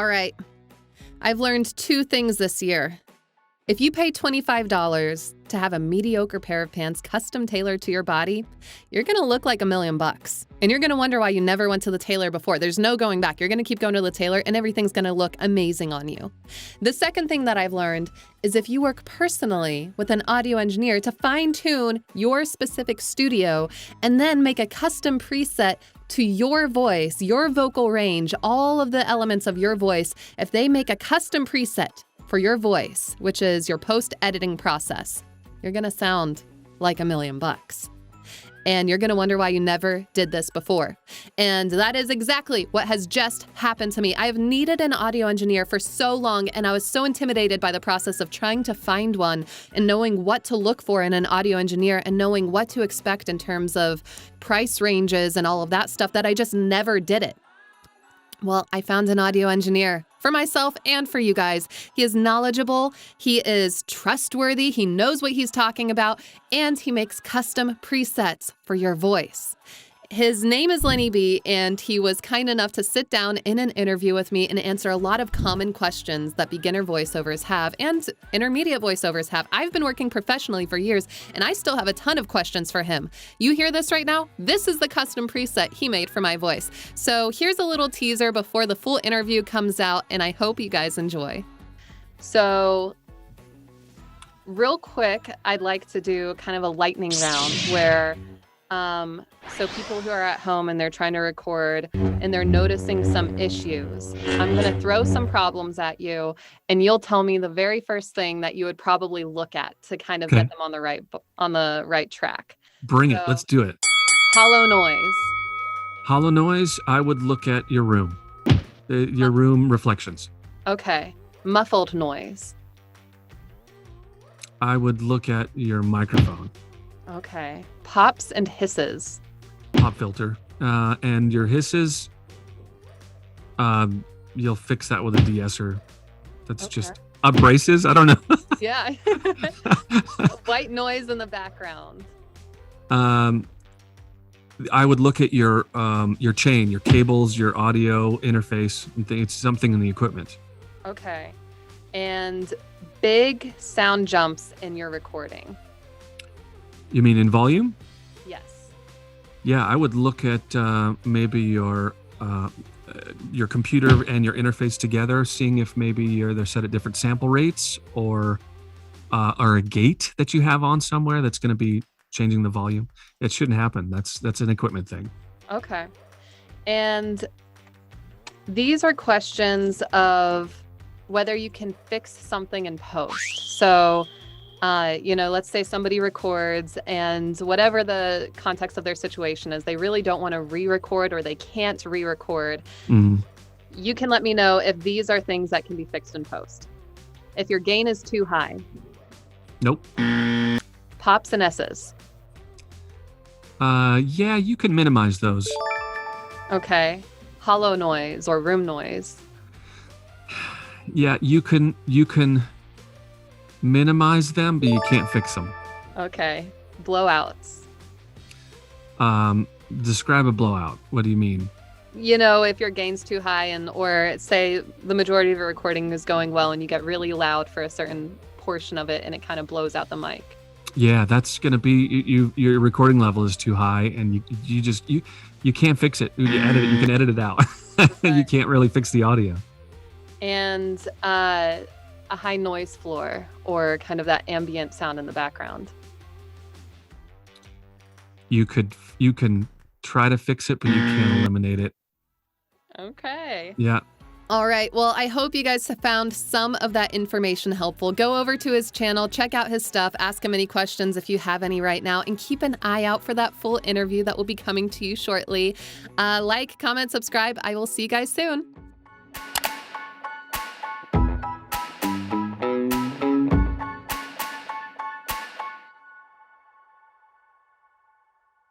All right. I've learned 2 things this year. If you pay $25 to have a mediocre pair of pants custom tailored to your body, you're gonna look like $1 million. And you're gonna wonder why you never went to the tailor before. There's no going back. You're gonna keep going to the tailor and everything's gonna look amazing on you. The second thing that I've learned is if you work personally with an audio engineer to fine-tune your specific studio and then make a custom preset to your voice, your vocal range, all of the elements of your voice, if they make a custom preset for your voice, which is your post-editing process, you're gonna sound like $1 million. And you're gonna wonder why you never did this before. And that is exactly what has just happened to me. I have needed an audio engineer for so long, and I was so intimidated by the process of trying to find one and knowing what to look for in an audio engineer and knowing what to expect in terms of price ranges and all of that stuff that I just never did it. Well, I found an audio engineer for myself and for you guys. He is knowledgeable, he is trustworthy, he knows what he's talking about, and he makes custom presets for your voice. His name is Lenny B, and he was kind enough to sit down in an interview with me and answer a lot of common questions that beginner voiceovers have and intermediate voiceovers have. I've been working professionally for years, and I still have a ton of questions for him. You hear this right now? This is the custom preset he made for my voice. So here's a little teaser before the full interview comes out, and I hope you guys enjoy. So real quick, I'd like to do kind of a lightning round where so people who are at home and they're trying to record and they're noticing some issues, I'm going to throw some problems at you and you'll tell me the very first thing that you would probably look at to kind of get them on the right track. Bring it. Let's do it. Hollow noise. Hollow noise, I would look at your room. Your room reflections. Okay. Muffled noise. I would look at your microphone. Okay. Pops and hisses. Pop filter. And your hisses, you'll fix that with a DeEsser. That's just abrasives. I don't know. Yeah. White noise in the background. I would look at your chain, your cables, your audio interface. It's something in the equipment. Okay. And big sound jumps in your recording. You mean in volume? Yes. Yeah, I would look at maybe your computer and your interface together, seeing if maybe they're set at different sample rates or a gate that you have on somewhere that's going to be changing the volume. It shouldn't happen. That's an equipment thing. Okay. And these are questions of whether you can fix something in post. So let's say somebody records and whatever the context of their situation is, they really don't want to re-record or they can't re-record. Mm-hmm. You can let me know if these are things that can be fixed in post. If your gain is too high. Nope. Pops and S's. Yeah, you can minimize those. Okay. Hollow noise or room noise. Yeah, you can minimize them, but you can't fix them. Okay. Blowouts. Describe a blowout. What do you mean? If your gain's too high or say the majority of your recording is going well and you get really loud for a certain portion of it and it kind of blows out the mic. Yeah, that's going to be your recording level is too high and you can't fix it. You can edit it out. Okay. You can't really fix the audio. And a high noise floor or kind of that ambient sound in the background. You can try to fix it, but you can't eliminate it. Okay. Yeah. All right. Well, I hope you guys have found some of that information helpful. Go over to his channel, check out his stuff, ask him any questions if you have any right now, and keep an eye out for that full interview that will be coming to you shortly. Like, comment, subscribe. I will see you guys soon.